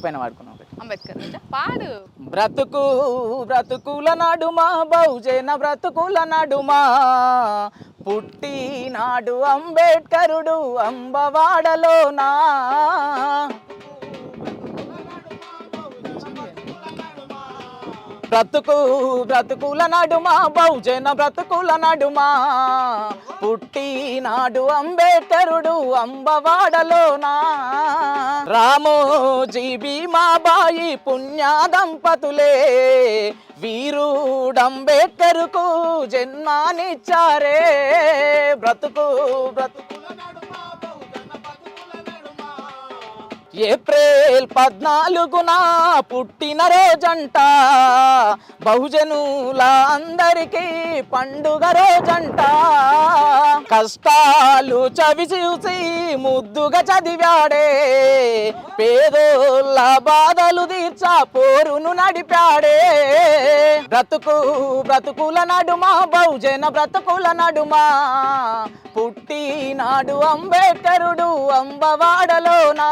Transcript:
పైన వాడుకున్నాం. అంబేద్కర్ పాడు. బ్రతుకు బ్రతుకుల నడుమా బహుజన బ్రతుకుల నడుమా పుట్టినాడు అంబేద్కరుడు అంబవాడలోనా. బ్రతుకు బ్రతుకుల నడుమా బహుజన బ్రతుకుల నడుమా పుట్టినాడు అంబేద్కరుడు అంబవాడలోనా. రామోజీ భీమాబాయి పుణ్య దంపతులే వీరుడంబేద్కరుకు జన్మానిచ్చారే. బ్రతుకు బ్రతుకుల ఏప్రిల్ 14న పుట్టిన రోజంట బహుజనుల అందరికీ పండుగ రోజంట. కష్టాలు చవి చూసి ముద్దుగా చదివాడే పేదోళ్ళ బాధలు తీర్చా పోరును నడిపాడే. బ్రతుకు బ్రతుకుల నడుమా బహుజన బ్రతుకుల నడుమా పుట్టినాడు అంబేద్కరుడు అంబవాడలోనా.